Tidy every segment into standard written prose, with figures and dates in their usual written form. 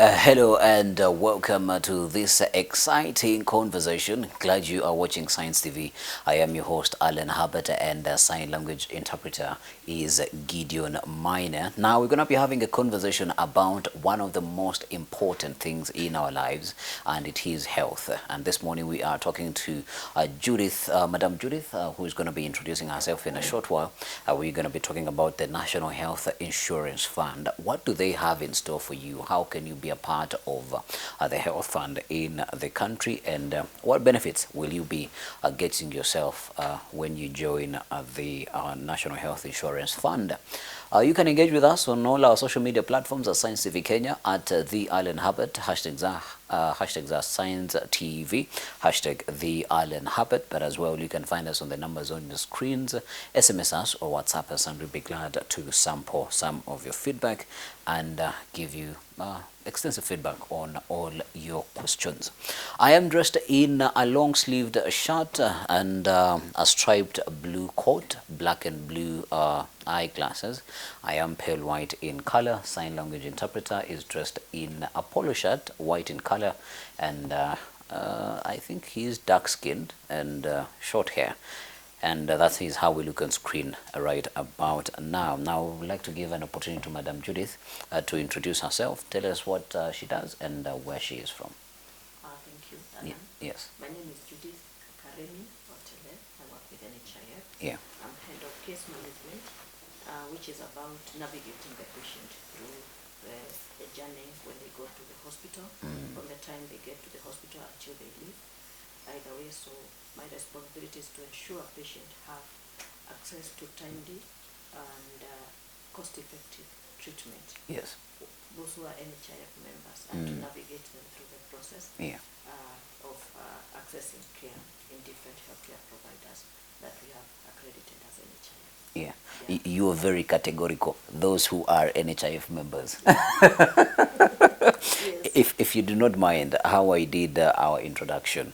Hello and welcome to this exciting conversation. Glad you are watching Science TV. I am your host Alan Hubbard, and sign language interpreter is Gideon Miner. Now we're going to be having a conversation about one of the most important things in our lives, and it is health. And this morning we are talking to Judith, Madam Judith, who is going to be introducing herself in a short while. We're going to be talking about the National Health Insurance Fund. What do they have in store for you? How can you be a part of the health fund in the country, and what benefits will you be getting yourself when you join the National Health Insurance Fund? You can engage with us on all our social media platforms at Science TV Kenya, at the Alan Hubbard, hashtags are Science TV, hashtag the Alan Hubbard, but as well you can find us on the numbers on your screens, SMS us or WhatsApp us, and we'll be glad to sample some of your feedback and give you extensive feedback on all your questions. I am dressed in a long-sleeved shirt and a striped blue coat, black and blue eyeglasses. I am pale white in color. Sign language interpreter is dressed in a polo shirt, white in color, and I think he's dark-skinned and short hair. And that is how we look on screen right about now. Now, I would like to give an opportunity to Madam Judith to introduce herself, tell us what she does and where she is from. Thank you, Alan. Yes. My name is Judith Karemi Otele. I work with NHIF. Yeah. I'm head of case management, which is about navigating the patient through the journey when they go to the hospital, from the time they get to the hospital until they leave. Either way, so my responsibility is to ensure patients have access to timely and cost-effective treatment. Yes. Those who are NHIF members, and to navigate them through the process of accessing care in different healthcare providers that we have accredited as NHIF. Yeah. You are very categorical. Those who are NHIF members. Yes. If you do not mind how I did our introduction,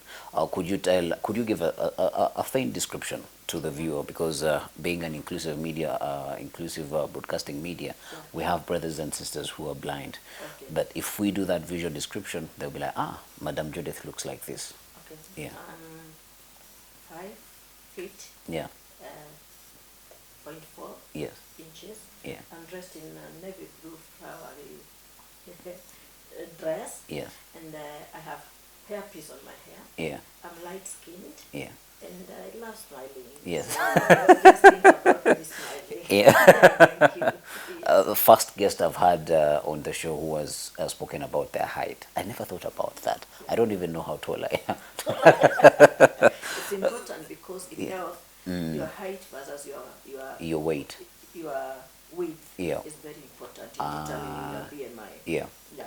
could you give a faint description to the viewer, because being an inclusive media, inclusive broadcasting media, we have brothers and sisters who are blind. Okay. But if we do that visual description, they'll be like, Madam Judith looks like this. Okay. Yeah. 5 feet. Yeah. 0.4 Yes. inches. Yeah. I'm dressed in a navy blue flowery dress. Yes. And I have hairpiece on my hair. Yeah. I'm light skinned. Yeah. And I love smiling. Yes. So I just think about me smiling. Yeah. Thank you. The first guest I've had on the show who has spoken about their height. I never thought about that. I don't even know how tall I am. It's important because in health, your height versus Your weight. your width is very important in determining your BMI. Yeah. Yeah.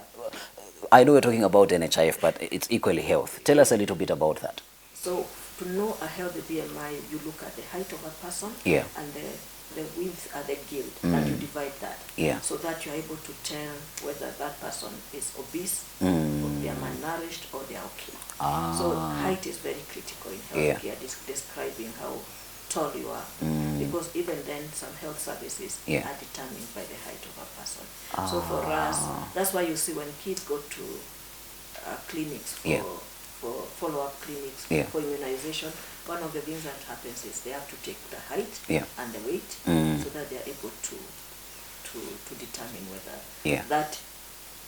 I know we're talking about NHIF, but it's equally health. Tell us a little bit about that. So to know a healthy BMI, you look at the height of a person and the width at the guild, and you divide that, so that you're able to tell whether that person is obese, or they are malnourished, or they are okay. So height is very critical in healthcare, describing how tall you are, because even then some health services are determined by the height of a person. So for us, that's why you see when kids go to clinics for follow-up clinics for immunization, one of the things that happens is they have to take the height and the weight, so that they are able to determine whether that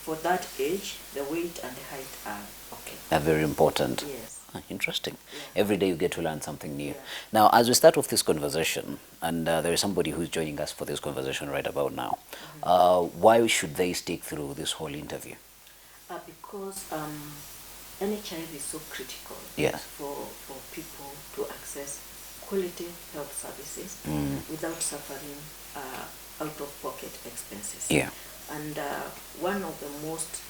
for that age the weight and the height are okay. Are very important. Yes. Interesting. Every day you get to learn something new. Now, as we start off this conversation, and there is somebody who's joining us for this conversation right about now, why should they stick through this whole interview? Because NHIF is so critical for people to access quality health services without suffering out-of-pocket expenses. Yeah. And one of the most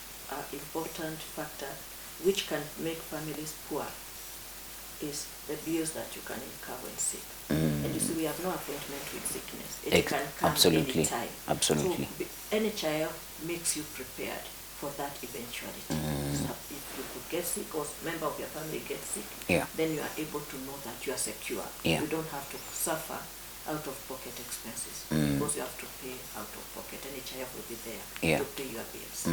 important factors which can make families poor is the bills that you can incur when sick. And you see, we have no appointment with sickness. It can come anytime. Absolutely. So NHIF makes you prepared for that eventuality. So if you could get sick or a member of your family gets sick, then you are able to know that you are secure. You don't have to suffer out-of-pocket expenses, because you have to pay out-of-pocket. NHIF will be there to pay your bills.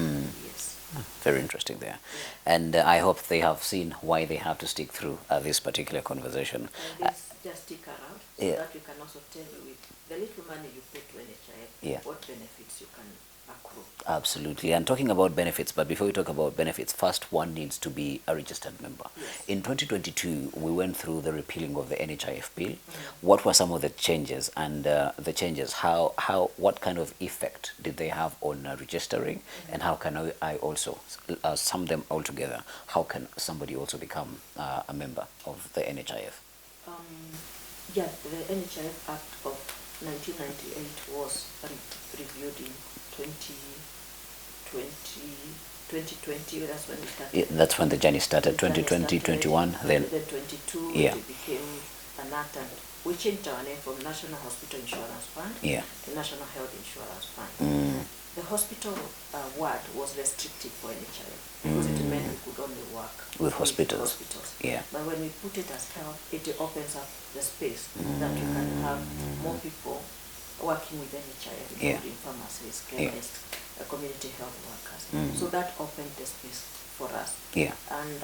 Yes. Very interesting there. Yeah. And I hope they have seen why they have to stick through this particular conversation. And this just stick around so that we can also tell you with the little money you pay to NHIF, what benefits you can accrue. Absolutely. And talking about benefits, but before we talk about benefits, first one needs to be a registered member. Yes. In 2022, we went through the repealing of the NHIF bill. What were some of the changes, and the changes, what kind of effect did they have on registering, and how can I also sum them all together? How can somebody also become a member of the NHIF? Yeah, the NHIF Act of 1998 was reviewed in 2020, that's when it started. That's when the journey started, 2020, 21, then 22, it became an act, and we changed our name from National Hospital Insurance Fund to National Health Insurance Fund. The hospital word was restricted for NHIF because it meant we could only work with hospitals. But when we put it as health, it opens up the space that you can have more people working with NHIF, including pharmacists, chemists, community health workers. So that opened the space for us. And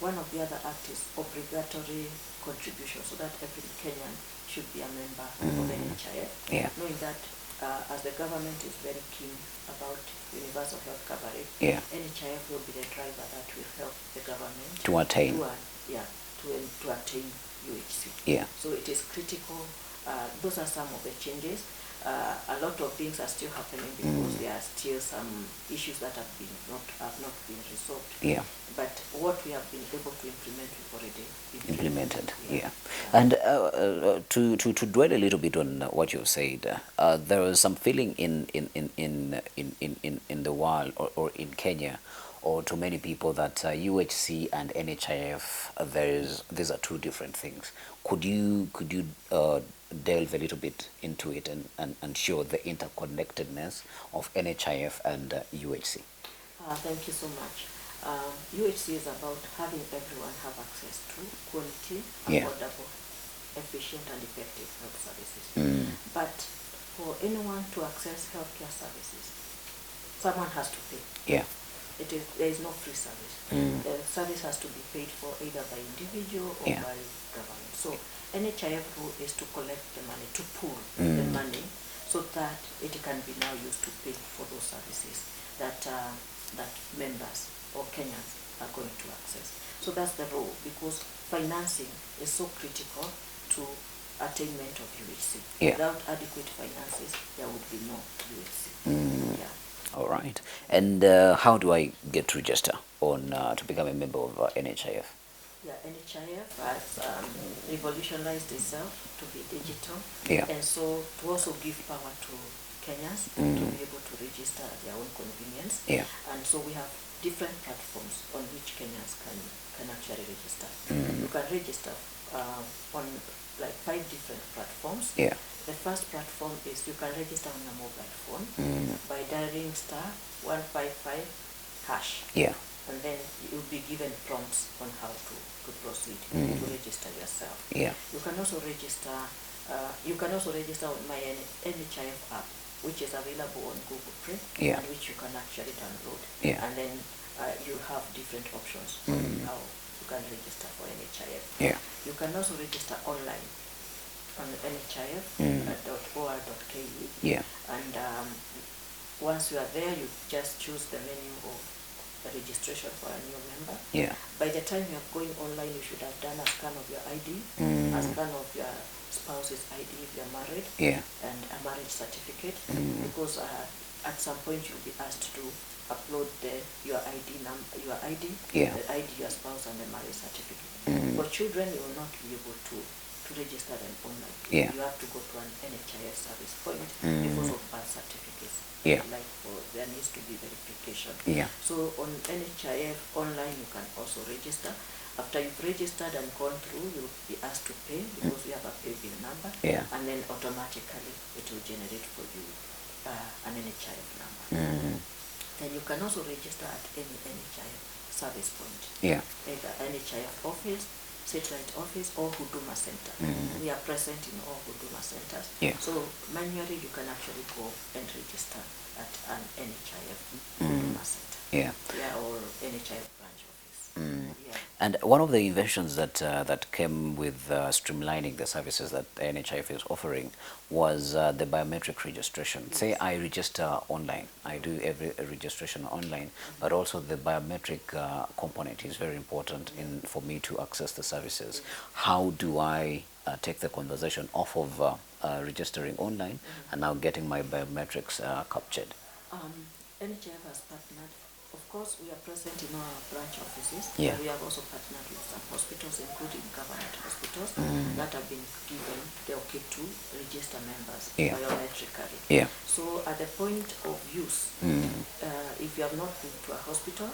one of the other acts is obligatory contribution, so that every Kenyan should be a member of NHIF, knowing that as the government is very keen about universal health coverage, NHIF will be the driver that will help the government to attain UHC. So it is critical. Those are some of the changes. A lot of things are still happening because there are still some issues that have not been resolved. But what we have been able to implement, we've already implemented. And to dwell a little bit on what you said, there was some feeling in the world or in Kenya, or to many people, that UHC and NHIF, these are two different things. Could you delve a little bit into it and show the interconnectedness of NHIF and UHC? Thank you so much. UHC is about having everyone have access to quality, affordable, efficient and effective health services. But for anyone to access healthcare services, someone has to pay. There is no free service. The service has to be paid for either by individual or by government. So NHIF role is to collect the money, to pool the money, so that it can be now used to pay for those services that members or Kenyans are going to access. So that's the role, because financing is so critical to attainment of UHC. Without adequate finances, there would be no UHC. All right. And how do I get to register to become a member of NHIF? NHIF has revolutionized itself to be digital, and so to also give power to Kenyans to be able to register at their own convenience. And so we have different platforms on which Kenyans can actually register. You can register on like 5 different platforms. The first platform is you can register on a mobile phone by dialing *155#. And then you'll be given prompts on how to proceed to register yourself. You can also register. You can also register on my NHIF app, which is available on Google Play, and which you can actually download. And then you have different options on how you can register for NHIF. You can also register online on nhif.or.ke. And once you are there, you just choose the menu of registration for a new member. By the time you are going online, you should have done a scan of your ID, a scan of your spouse's ID if you are married, and a marriage certificate, because at some point you'll be asked to upload your ID number, the ID, your spouse, and the marriage certificate. For children, you will not be able to register them online. You have to go to an NHIF service point because of birth certificates. Like there needs to be verification. So on NHIF online, you can also register. After you've registered and gone through, you'll be asked to pay because we have a pay bill number, and then automatically it will generate for you an NHIF number. Then you can also register at any NHIF service point, either NHIF office, satellite office or Huduma Center. We are present in all Huduma Centers. So manually you can actually go and register at an NHIF Huduma Center. Or NHIF branch office. And one of the inventions that that came with streamlining the services that NHIF is offering was the biometric registration. Say I register online, I do every registration online, but also the biometric component is very important for me to access the services. How do I take the conversation off of registering online and now getting my biometrics captured? NHIF has partnered. Of course, we are present in our branch offices. We have also partnered with some hospitals, including government hospitals, that have been given the okay to register members biometrically. So at the point of use, if you have not been to a hospital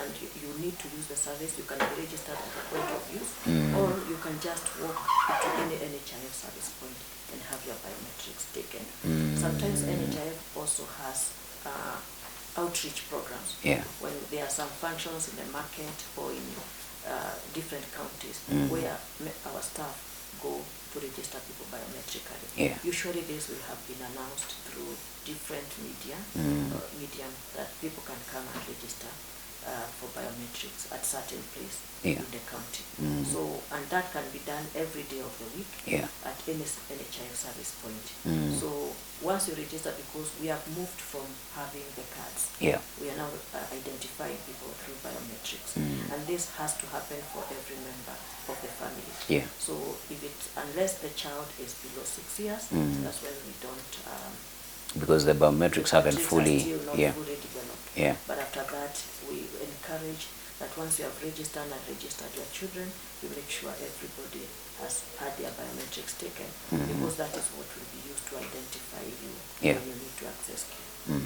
and you need to use the service, you can be registered at the point of use, or you can just walk to any NHIF service point and have your biometrics taken. Sometimes NHIF also has outreach programs when there are some functions in the market or in different counties where our staff go to register people biometrically. Usually this will have been announced through different medium that people can come and register for biometrics at certain place in the county. So, and that can be done every day of the week at any NHIF service point. So once you register, because we have moved from having the cards, we are now identifying people through biometrics, and this has to happen for every member of the family. So if unless the child is below 6 years, that's when we don't. Because the biometrics haven't fully, fully developed. But after that, we encourage that once you have registered your children, you make sure everybody has had their biometrics taken, because that is what will be used to identify you when you need to access care.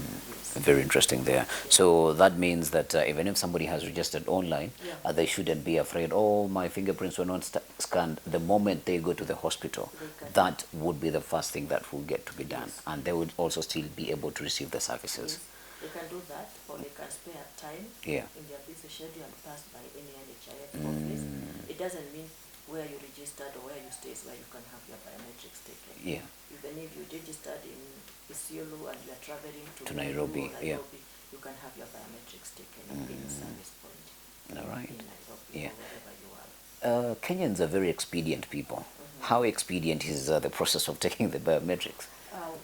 Very interesting there. So that means that even if somebody has registered online, they shouldn't be afraid, oh, my fingerprints were not scanned. The moment they go to the hospital, that would be the first thing that will get to be done, and they would also still be able to receive the services. They can do that, or they can spare time in their busy schedule and pass by any NHIF office. It doesn't mean where you registered or where you stay is where you can have your biometrics taken. Even if you registered in Isiolo and you are traveling to Nairobi, you can have your biometrics taken in the service point. All right. In Nairobi or wherever you are. Kenyans are very expedient people. How expedient is the process of taking the biometrics?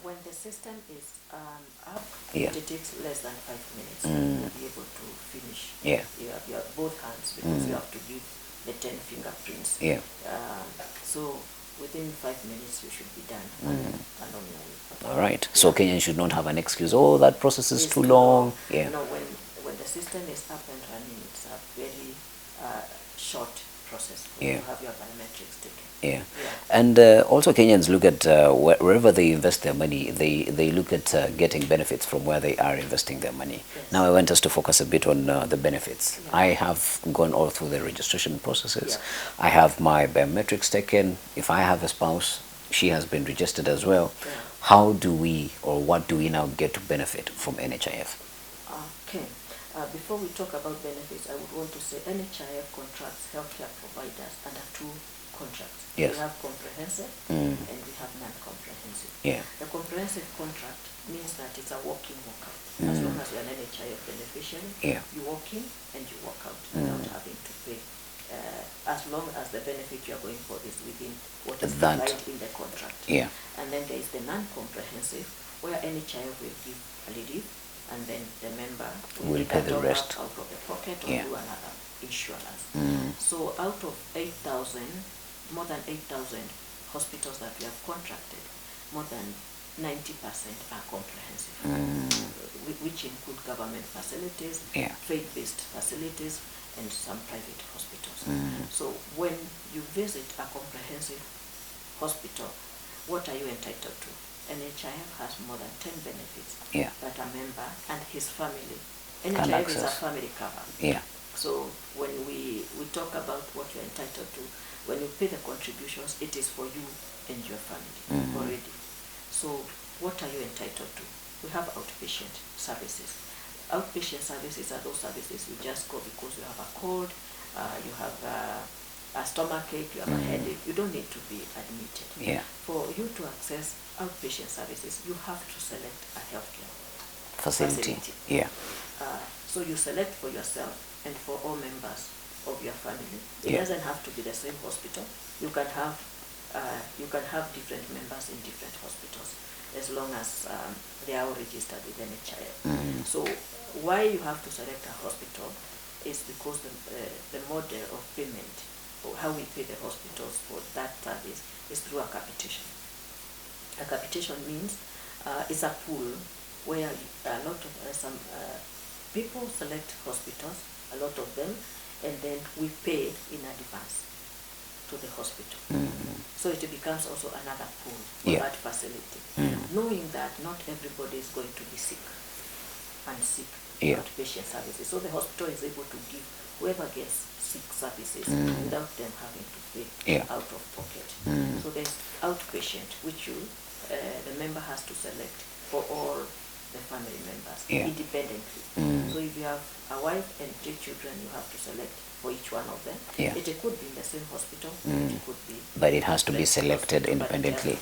When the system is up, it takes less than 5 minutes to be able to finish. You have your both hands, because you have to give the 10 fingerprints. So within 5 minutes you should be done and on your way. All right. So Kenyans should not have an excuse, oh, that process is too long. No, when the system is up and running, it's a very short process to have your biometrics taken. And also Kenyans look at wherever they invest their money, they look at getting benefits from where they are investing their money. Now I want us to focus a bit on the benefits. I have gone all through the registration processes. I have my biometrics taken. If I have a spouse, she has been registered as well. How do we, or what do we now get to benefit from NHIF? Okay. Before we talk about benefits, I would want to say NHIF contracts healthcare providers under two contracts. We have comprehensive and we have non-comprehensive. The comprehensive contract means that it's a walk-in, walk-out. As long as you're an NHIF beneficiary, you walk in and you walk out without having to pay, as long as the benefit you're going for is within what is provided in the contract. And then there is the non-comprehensive, where NHIF will give a leave, and then the member will pay the rest out of the pocket or do another insurance. So out of 8,000, more than 8,000 hospitals that we have contracted, more than 90% are comprehensive, which include government facilities, faith-based facilities, and some private hospitals. So when you visit a comprehensive hospital, what are you entitled to? NHIF has more than 10 benefits that a member and his family. NHIF is a family cover. So when we talk about what you're entitled to, when you pay the contributions, it is for you and your family already. So what are you entitled to? We have outpatient services. Outpatient services are those services you just go because you have a cold, you have a stomach ache, you have a headache, you don't need to be admitted. Yeah. For you to access outpatient services, you have to select a healthcare facility. Yeah. So you select for yourself and for all members of your family. It doesn't have to be the same hospital. You can have different members in different hospitals as long as they are all registered with NHIF. So why you have to select a hospital is because the model of payment, or how we pay the hospitals for that service, is through a capitation. A capitation means it's a pool where a lot of some people select hospitals, a lot of them, and then we pay in advance to the hospital. So it becomes also another pool for that facility. Knowing that not everybody is going to be sick and seek outpatient services. So the hospital is able to give whoever gets sick services without them having to pay out of pocket. So there's outpatient, which the member has to select for all the family members independently. So if you have a wife and 3 children, you have to select for each one of them. It could be in the same hospital, it could be, but it has to be selected independently.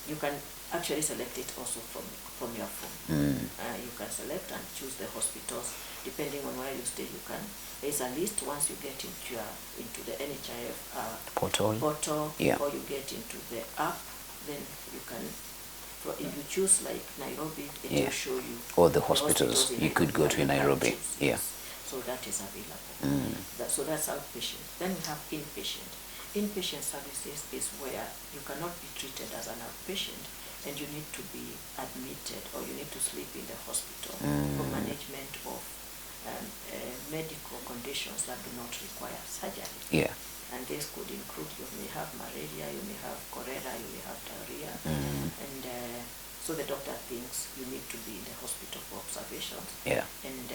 You can actually select it also from your phone. You can select and choose the hospitals depending on where you stay. There's a list once you get into the NHIF portal, or you get into the app, then you can. If you choose like Nairobi, it will show you all the hospitals. You could go to Nairobi. So that is available. So that's outpatient. Then we have inpatient. Inpatient services is where you cannot be treated as an outpatient and you need to be admitted or you need to sleep in the hospital for management of medical conditions that do not require surgery. And this could include, you may have malaria, you may have cholera, you may have diarrhea, and so the doctor thinks you need to be in the hospital for observation and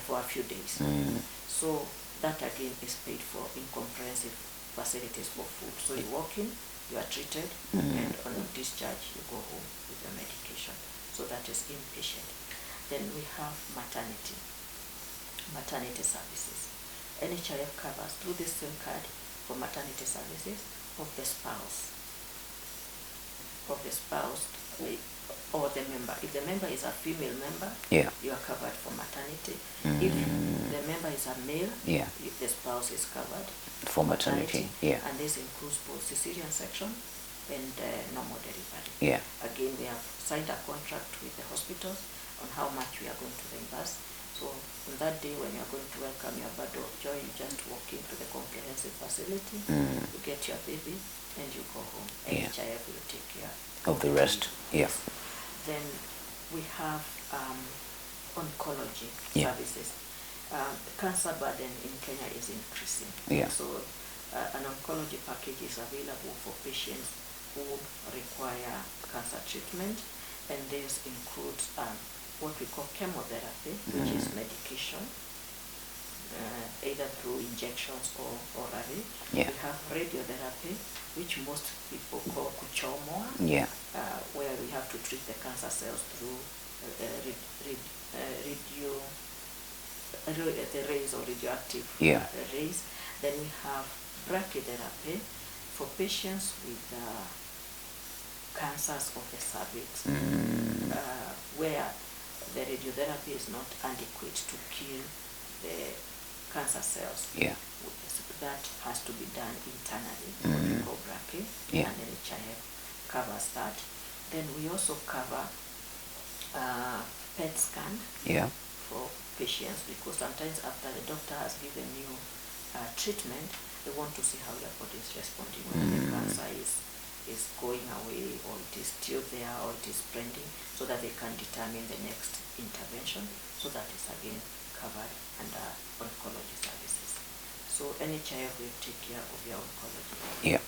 for a few days. So that again is paid for in comprehensive facilities for food. So you walk in, you are treated, and on discharge you go home with your medication. So that is inpatient. Then we have maternity services. NHIF covers through this same card for maternity services of the spouse or the member. If the member is a female member, you are covered for maternity. If the member is a male, if the spouse is covered for maternity. And this includes both cesarean section and normal delivery. Again, we have signed a contract with the hospitals on how much we are going to reimburse. So on that day when you are going to welcome your birth of joy, you just walk into the comprehensive facility, you get your baby, and you go home. NHIF will take care of the rest. Then we have oncology services. Cancer burden in Kenya is increasing. So an oncology package is available for patients who require cancer treatment, and this includes what we call chemotherapy, which is medication, either through injections or orally. We have radiotherapy, which most people call kuchomoa, where we have to treat the cancer cells through the rays or radioactive rays. Then we have brachytherapy for patients with cancers of the cervix, where the radiotherapy is not adequate to kill the cancer cells. That has to be done internally, what we call brachy, and NHIF covers that. Then we also cover PET scan for patients, because sometimes after the doctor has given you treatment, they want to see how your body is responding, whether the cancer is going away, or it is still there, or it is spreading, so that they can determine the next intervention. So that is again covered under oncology services. So NHIF will take care of your oncology.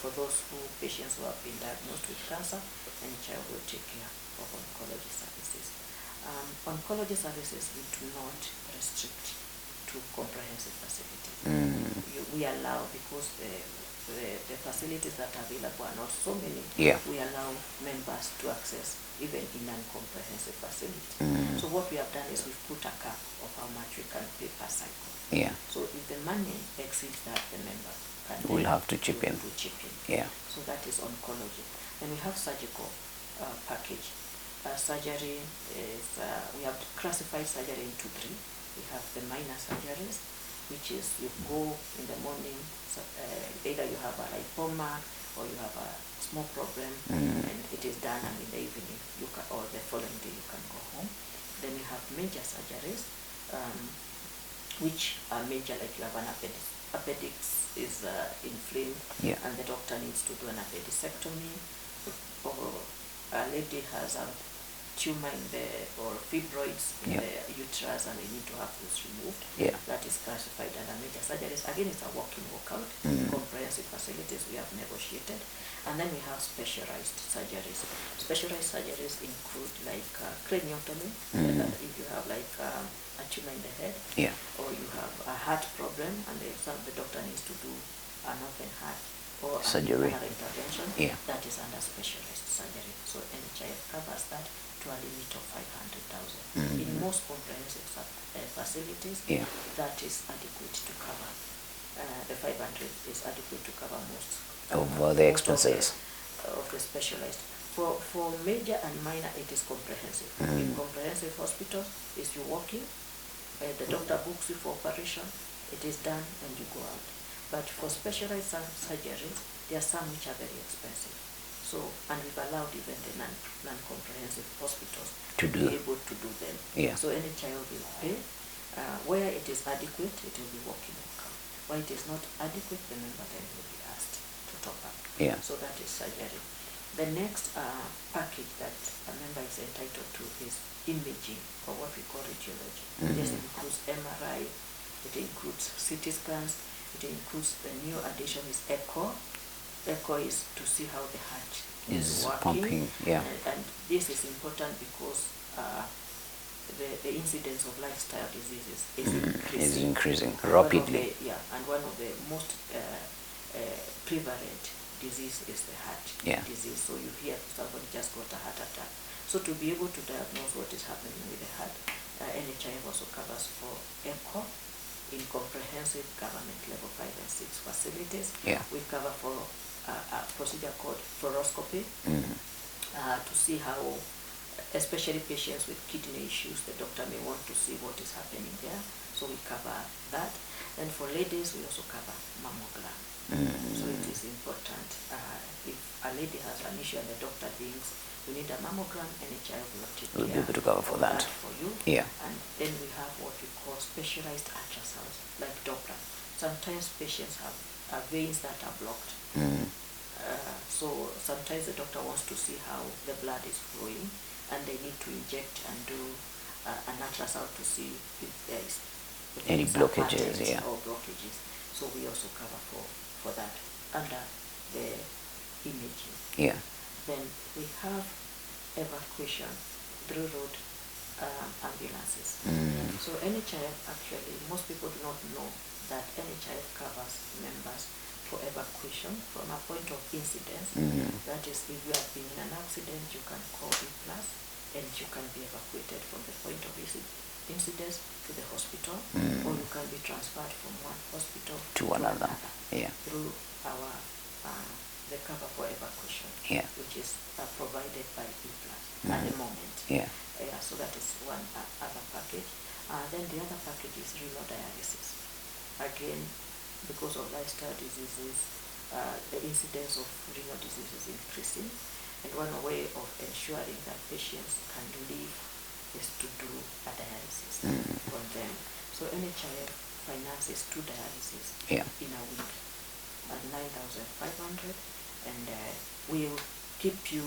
For those patients who have been diagnosed with cancer, NHIF will take care of oncology services. Oncology services we do not restrict to comprehensive facilities. We allow, because the facilities that are available are not so many, we allow members to access even in non-comprehensive facilities. So what we have done is we've put a cap of how how much we can pay per cycle. Yeah. So if the money exceeds that, the member can will have to chip in. Yeah. So that is oncology. Then we have surgical package. Surgery is, we have classified surgery into three. We have the minor surgeries, which is you go in the morning, either you have a lipoma or you have a small problem, and it is done, and in the evening you can, or the following day you can go home. Then you have major surgeries, which are major, like you have an appendix is inflamed, and the doctor needs to do an appendicectomy, or a lady has a tumor in the, or fibroids in the uterus, and they need to have this removed. That is classified under major surgeries. Again, it's a walk-in, walk-out. Comprehensive facilities we have negotiated. And then we have specialized surgeries. Specialized surgeries include like craniotomy, if you have like a tumor in the head, or you have a heart problem, and the doctor needs to do an open heart or surgery, another intervention, that is under specialized surgery. So NHIF covers that to a limit of 500,000. In most comprehensive facilities, that is adequate to cover. The 500 is adequate to cover most of the expenses of the specialized. For major and minor, it is comprehensive. In comprehensive hospitals, is you walk in, the doctor books you for operation, it is done, and you go out. But for specialized surgeries, there are some which are very expensive. So, and we've allowed even the non-comprehensive hospitals to be able to do them. So any child will pay. Where it is adequate, it will be walking income. Where it is not adequate, the member then will be asked to top up. So that is surgery. The next package that a member is entitled to is imaging, or what we call radiology. This includes MRI, it includes CT scans, it includes the new addition is echo. Echo is to see how the heart is working. Pumping, and this is important because the incidence of lifestyle diseases is increasing rapidly. And one of the most prevalent disease is the heart disease. So you hear somebody just got a heart attack. So to be able to diagnose what is happening with the heart, NHIF also covers for echo in comprehensive government level 5 and 6 facilities. We cover for a procedure called fluoroscopy to see how, especially patients with kidney issues, the doctor may want to see what is happening there. So we cover that. And for ladies, we also cover mammogram. So it is important. If a lady has an issue and the doctor thinks you need a mammogram, NHIF will be able to cover for that for you. And then we have what we call specialized ultrasounds, like Doppler. Sometimes patients have veins that are blocked. So sometimes the doctor wants to see how the blood is flowing, and they need to inject and do an ultrasound to see if there is any blockages. Or blockages. So we also cover for that under the imaging. Then we have evacuation through road ambulances. So NHIF, actually, most people do not know that NHIF covers members for evacuation from a point of incidence. That is, if you have been in an accident, you can call B+, and you can be evacuated from the point of incidence to the hospital, or you can be transferred from one hospital to another. Through our the cover for evacuation, which is provided by B+ at the moment. So that is one other package. Then the other package is renal dialysis. Again, because of lifestyle diseases, the incidence of renal disease is increasing, and one way of ensuring that patients can live is to do a dialysis on them. So NHIF finances 2 dialysis in a week at 9,500, and we'll keep you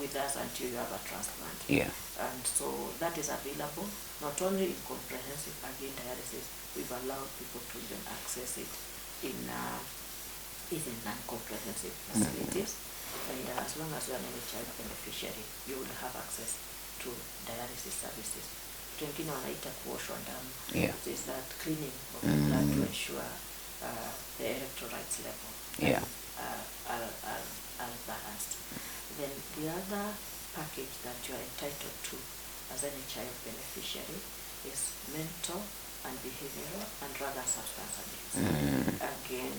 with us until you have a transplant. And so that is available not only in comprehensive dialysis. We've allowed people to even access it in even non-comprehensive facilities. And as long as you are an NHIF beneficiary, you will have access to dialysis services. Wengine wanaita kuoshwa damu. It is that cleaning of the blood to ensure the electrolytes level are balanced. Then the other package that you are entitled to as an NHIF beneficiary is mental and behavioral and drug and substance abuse. Again,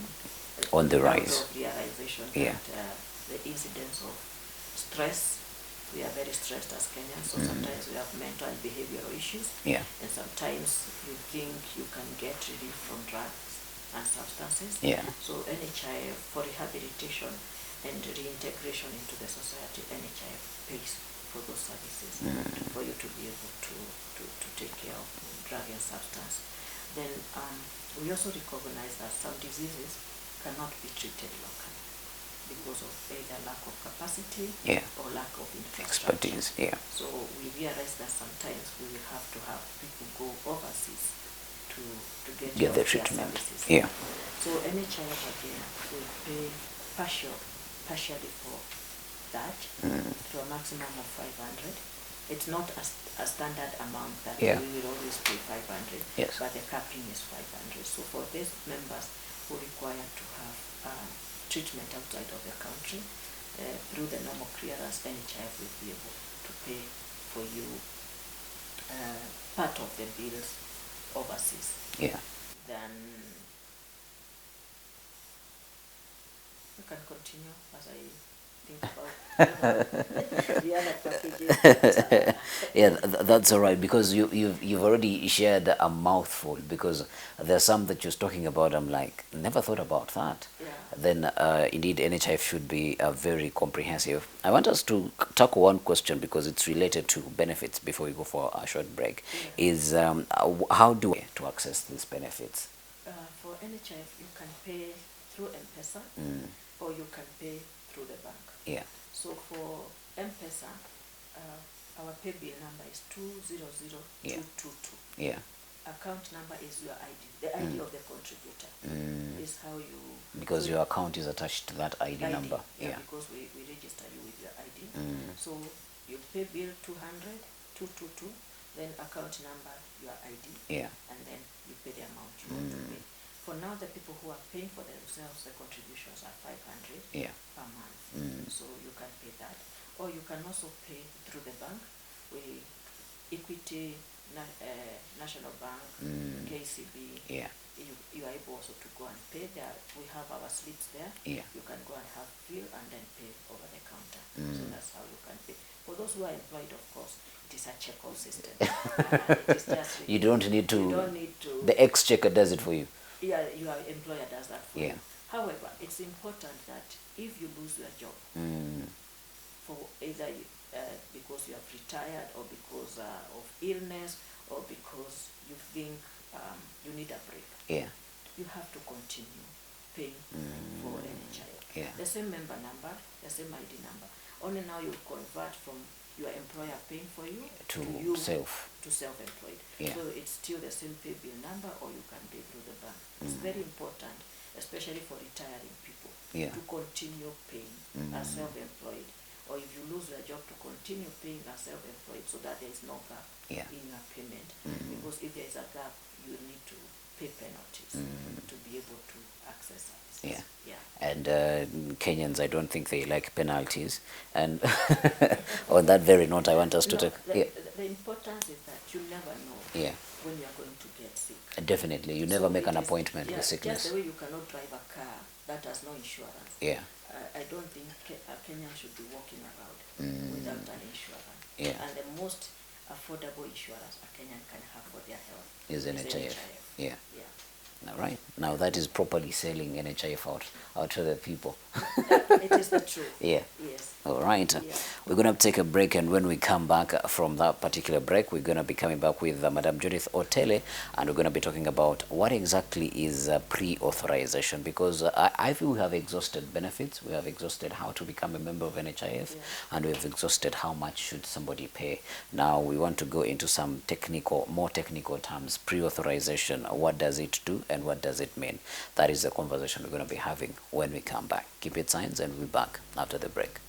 on the without rise. Of realization Yeah. that the incidence of stress, we are very stressed as Kenyans, so sometimes we have mental and behavioral issues, Yeah. and sometimes you think you can get relief from drugs and substances. Yeah. So NHIF for rehabilitation and reintegration into the society, NHIF pays for those services for you to be able to take care of drug and substance. Then we also recognize that some diseases cannot be treated locally because of either lack of capacity or lack of infrastructure. Expertise. Yeah. So we realize that sometimes we will have to have people go overseas to get the treatment. services. Yeah. So NHIF again will pay partially for that to a maximum of 500. It's not a standard amount that we will always pay 500, but the capping is 500. So for these members who require to have treatment outside of the country, through the normal clearance, NHIF will be able to pay for you part of the bills overseas. Yeah. Then you can continue as I think about the other packages. Yeah, that's all right, because you've already shared a mouthful, because there's some that you're talking about, I'm like, never thought about that. Yeah. Then indeed NHIF should be very comprehensive. I want us to tackle one question because it's related to benefits before we go for a short break. Yeah. Is how do we to access these benefits? For NHIF, you can pay through M-Pesa or you can pay through the bank. Yeah. So for M-Pesa, our pay bill number is 200222. Yeah. Account number is your ID, the ID of the contributor. Is how you... Because your account is attached to that ID number. Yeah, because we register you with your ID. So you pay bill 200,222, then account number, your ID, and then you pay the amount you want to pay. For now, the people who are paying for themselves, the contributions are 500 per month. So you can pay that. Or you can also pay through the bank. Equity, National Bank, KCB. Yeah. You are able also to go and pay there. We have our slips there. Yeah. You can go and have fill and then pay over the counter. So that's how you can pay. For those who are employed, of course, it is a check-off system. It is just you don't need to. You don't need to. The exchequer does it for you. Yeah, your employer does that for you. However, it's important that if you lose your job, for either because you have retired or because of illness or because you think you need a break, you have to continue paying for NHIF. The same member number, the same ID number. Only now you convert from your employer paying for you to you to self-employed. So it's still the same pay bill number, or you can pay through the bank. It's very important, especially for retiring people, to continue paying as self-employed, or if you lose your job, to continue paying as self-employed, so that there is no gap in your payment. Because if there is a gap, you need to pay penalties to be able to access services. And Kenyans, I don't think they like penalties. And on that very note, I want us to take... The importance is that you never know when you are going to get sick. Definitely. You never make an appointment with sickness. Just the way you cannot drive a car that has no insurance. I don't think a Kenyan should be walking around without an insurance. And the most affordable insurance a Kenyan can have for their health is NHIF. All right. Now that is properly selling NHIF out to the people. It is the truth. Yes. All right. We're going to take a break, and when we come back from that particular break, we're going to be coming back with Madam Judith Otele, and we're going to be talking about what exactly is pre-authorization, because I feel we have exhausted benefits, we have exhausted how to become a member of NHIF, and we've exhausted how much should somebody pay. Now we want to go into some more technical terms. Pre-authorization, what does it do and what does it mean? That is the conversation we're going to be having when we come back. Keep it science, and we'll be back after the break.